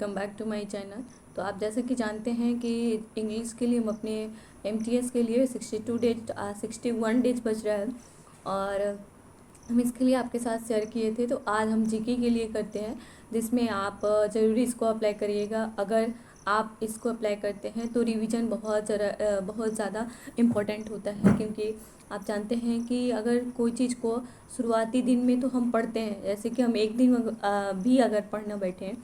Welcome back to my channel. तो आप जैसे कि जानते हैं कि इंग्लिश के लिए हम अपने एमटीएस के लिए 61 डेज बच रहा है और हम इसके लिए आपके साथ शेयर किए थे। तो आज हम जीके के लिए करते हैं, जिसमें आप ज़रूरी इसको अप्लाई करिएगा। अगर आप इसको अप्लाई करते हैं तो रिवीजन बहुत ज़्यादा इम्पोर्टेंट होता है, क्योंकि आप जानते हैं कि अगर कोई चीज़ को शुरुआती दिन में तो हम पढ़ते हैं, जैसे कि हम एक दिन भी अगर पढ़ना बैठे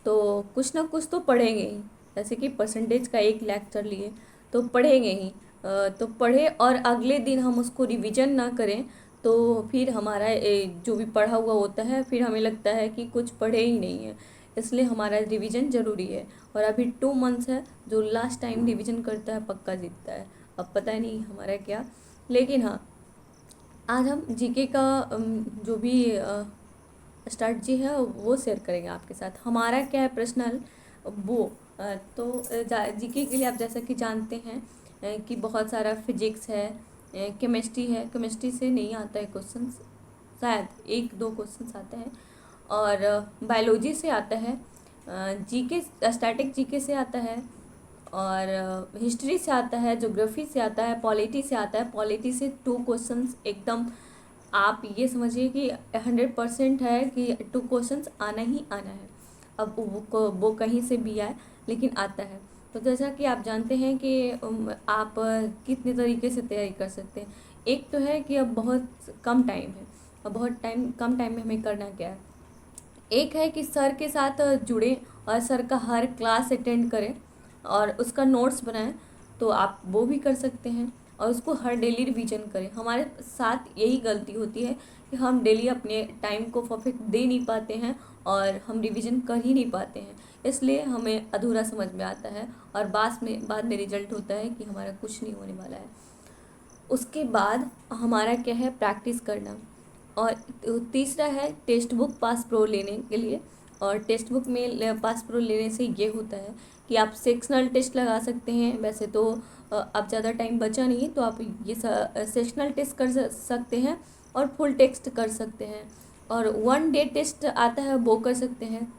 तो कुछ ना कुछ तो पढ़ेंगे ही। जैसे कि परसेंटेज का एक लेक्चर लिए तो पढ़ेंगे ही। तो पढ़े और अगले दिन हम उसको रिवीजन ना करें तो फिर हमारा जो भी पढ़ा हुआ होता है फिर हमें लगता है कि कुछ पढ़े ही नहीं है। इसलिए हमारा रिवीजन ज़रूरी है। और अभी 2 मंथ्स है, जो लास्ट टाइम रिवीजन करता है पक्का जीतता है। अब पता नहीं हमारा क्या, लेकिन हाँ, आज हम जीके का जो भी स्ट्रैटेजी है वो शेयर करेंगे आपके साथ। हमारा क्या है पर्सनल वो तो जीके के लिए आप जैसा कि जानते हैं कि बहुत सारा फिजिक्स है, केमिस्ट्री है। केमिस्ट्री से नहीं आता है क्वेश्चन, शायद एक दो क्वेश्चन आते हैं, और बायोलॉजी से आता है, जीके स्टैटिक जीके से आता है, और हिस्ट्री से आता है, ज्योग्राफी से आता है, पॉलिटी से आता है। पॉलिटी से 2 क्वेश्चंस एकदम आप ये समझिए कि 100% है कि 2 क्वेश्चंस आना ही आना है। अब वो कहीं से भी आए लेकिन आता है। तो जैसा कि आप जानते हैं कि आप कितने तरीके से तैयारी कर सकते हैं। एक तो है कि अब बहुत कम टाइम है, अब कम टाइम में हमें करना क्या है। एक है कि सर के साथ जुड़ें और सर का हर क्लास अटेंड करें और उसका नोट्स बनाएं। तो आप वो भी कर सकते हैं और उसको हर डेली रिवीजन करें। हमारे साथ यही गलती होती है कि हम डेली अपने टाइम को परफेक्ट दे नहीं पाते हैं और हम रिवीजन कर ही नहीं पाते हैं, इसलिए हमें अधूरा समझ में आता है और बाद में रिजल्ट होता है कि हमारा कुछ नहीं होने वाला है। उसके बाद हमारा क्या है, प्रैक्टिस करना। और तीसरा है टेक्स्ट बुक पास प्रो लेने के लिए। और टेक्स्ट बुक में पास प्रो लेने से ये होता है कि आप सेक्शनल टेस्ट लगा सकते हैं। वैसे तो अब ज़्यादा टाइम बचा नहीं है तो आप ये सेक्शनल टेस्ट कर सकते हैं और फुल टेक्स्ट कर सकते हैं, और 1 डे टेस्ट आता है वो कर सकते हैं।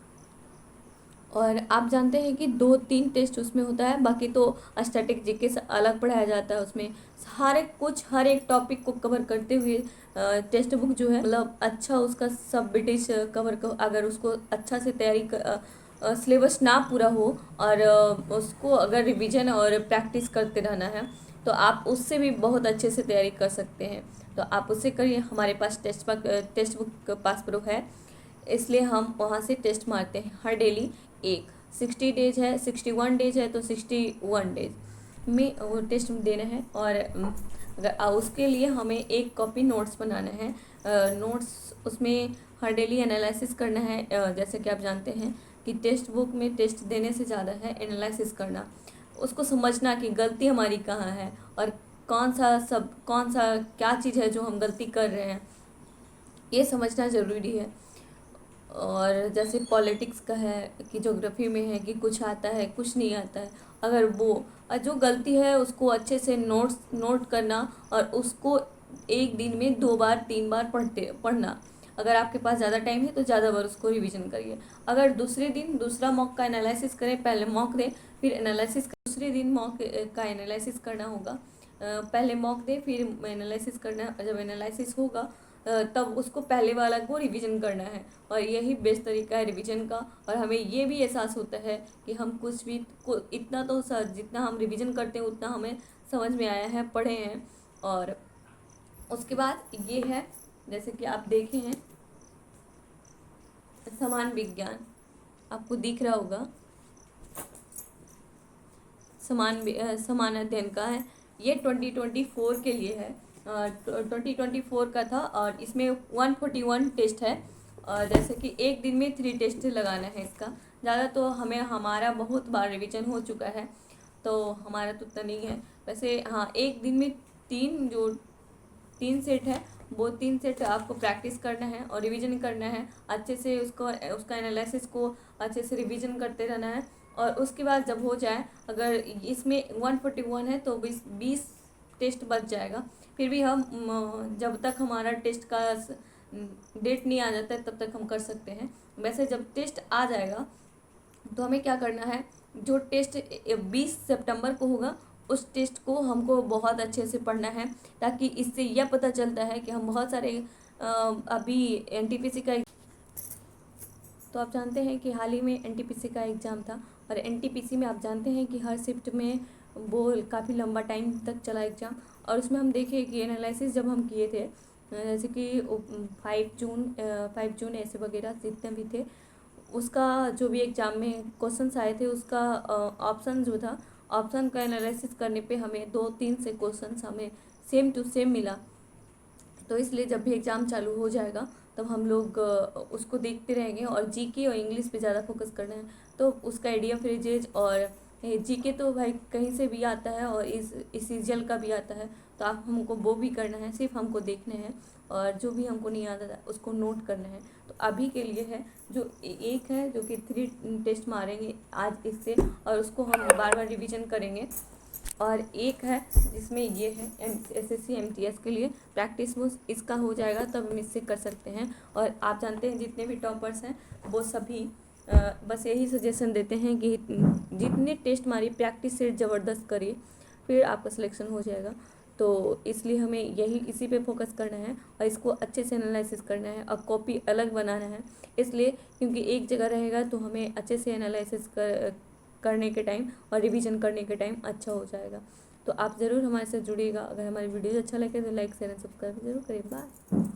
और आप जानते हैं कि 2-3 टेस्ट उसमें होता है, बाकी तो स्टैटिक जीके से अलग पढ़ाया जाता है। उसमें हर एक टॉपिक को कवर करते हुए टेक्स्ट बुक जो है, मतलब अच्छा उसका सब ब्रिटिश कवर को, अगर उसको अच्छा से तैयारी सिलेबस ना पूरा हो और उसको अगर रिवीजन और प्रैक्टिस करते रहना है तो आप उससे भी बहुत अच्छे से तैयारी कर सकते हैं। तो आप उससे करिए। हमारे पास टेक्स्ट बुक पास प्रो है, इसलिए हम वहाँ से टेस्ट मारते हैं हर डेली। एक 60 डेज है, 61 डेज है तो 61 डेज में वो टेस्ट देना है। और उसके लिए हमें एक कॉपी नोट्स बनाना है। नोट्स उसमें हर डेली एनालिसिस करना है। जैसे कि आप जानते हैं कि टेक्स्ट बुक में टेस्ट देने से ज़्यादा है एनालिसिस करना, उसको समझना कि गलती हमारी कहाँ है और कौन सा क्या चीज़ है जो हम गलती कर रहे हैं, ये समझना ज़रूरी है। और जैसे पॉलिटिक्स का है कि ज्योग्राफी में है कि कुछ आता है कुछ नहीं आता है, अगर वो जो गलती है उसको अच्छे से नोट करना और उसको एक दिन में 2 बार 3 बार पढ़ना। अगर आपके पास ज़्यादा टाइम है तो ज़्यादा बार उसको रिवीजन करिए। अगर दूसरे दिन दूसरा मॉक का एनालिसिस करें, पहले मॉक दें फिर एनालिसिस, दूसरे दिन मॉक का एनालिसिस करना होगा। पहले मॉक दें फिर एनालिसिस करना, जब एनालिसिस होगा तब उसको पहले वाला को रिवीजन करना है। और यही बेस्ट तरीका है रिवीजन का। और हमें ये भी एहसास होता है कि हम कुछ भी इतना तो जितना हम रिवीजन करते हैं उतना हमें समझ में आया है, पढ़े हैं। और उसके बाद ये है, जैसे कि आप देखे हैं समान विज्ञान, आपको दिख रहा होगा, समान अध्ययन का है। ये 2024 के लिए है, 2024 का था और इसमें 141 टेस्ट है। और जैसे कि एक दिन में 3 टेस्ट लगाना है इसका। ज़्यादा तो हमारा बहुत बार रिवीजन हो चुका है तो हमारा तो उतना नहीं है। वैसे हाँ, एक दिन में 3 सेट है, वो 3 सेट आपको प्रैक्टिस करना है और रिवीजन करना है अच्छे से। उसका एनालिसिस को अच्छे से रिवीजन करते रहना है। और उसके बाद जब हो जाए, अगर इसमें 141 है तो 20 टेस्ट बच जाएगा। फिर भी हम जब तक हमारा टेस्ट का डेट नहीं आ जाता है तब तक हम कर सकते हैं। वैसे जब टेस्ट आ जाएगा तो हमें क्या करना है, जो टेस्ट 20 सितंबर को होगा उस टेस्ट को हमको बहुत अच्छे से पढ़ना है, ताकि इससे यह पता चलता है कि हम बहुत सारे अभी एनटीपीसी का, तो आप जानते हैं कि हाल ही में एनटीपीसी का एग्ज़ाम था, और एनटीपीसी में आप जानते हैं कि हर शिफ्ट में वो काफ़ी लंबा टाइम तक चला एग्ज़ाम। और उसमें हम देखे कि एनालिसिस जब हम किए थे, जैसे कि 5 जून ऐसे वगैरह जितने भी थे, उसका जो भी एग्ज़ाम में क्वेश्चंस आए थे उसका ऑप्शन जो था, ऑप्शन का एनालिसिस करने पे हमें 2-3 से क्वेश्चंस हमें सेम टू सेम मिला। तो इसलिए जब भी एग्ज़ाम चालू हो जाएगा तब हम लोग उसको देखते रहेंगे, और जीके और इंग्लिश पे ज़्यादा फोकस करना है। तो उसका आइडिया फ्रेजेज और जीके तो भाई कहीं से भी आता है, और इस सीजल का भी आता है, तो आप हमको वो भी करना है, सिर्फ हमको देखने हैं, और जो भी हमको नहीं आता उसको नोट करना है। तो अभी के लिए है जो एक है जो कि 3 टेस्ट मारेंगे आज इससे, और उसको हम बार बार रिवीजन करेंगे। और एक है जिसमें ये है एसएससी एमटीएस के लिए प्रैक्टिस, वो इसका हो जाएगा तब हम इससे कर सकते हैं। और आप जानते हैं जितने भी टॉपर्स हैं वो सभी बस यही सजेशन देते हैं कि जितने टेस्ट मारिए प्रैक्टिस से ज़बरदस्त करिए, फिर आपका सिलेक्शन हो जाएगा। तो इसलिए हमें यही इसी पे फोकस करना है, और इसको अच्छे से एनालिसिस करना है, और कॉपी अलग बनाना है। इसलिए क्योंकि एक जगह रहेगा तो हमें अच्छे से एनालिसिस करने के टाइम और रिवीजन करने के टाइम अच्छा हो जाएगा। तो आप ज़रूर हमारे साथ जुड़िएगा। अगर हमारी वीडियो अच्छा लगे तो लाइक शेयर एंड सब्सक्राइब जरूर करिए। बाय।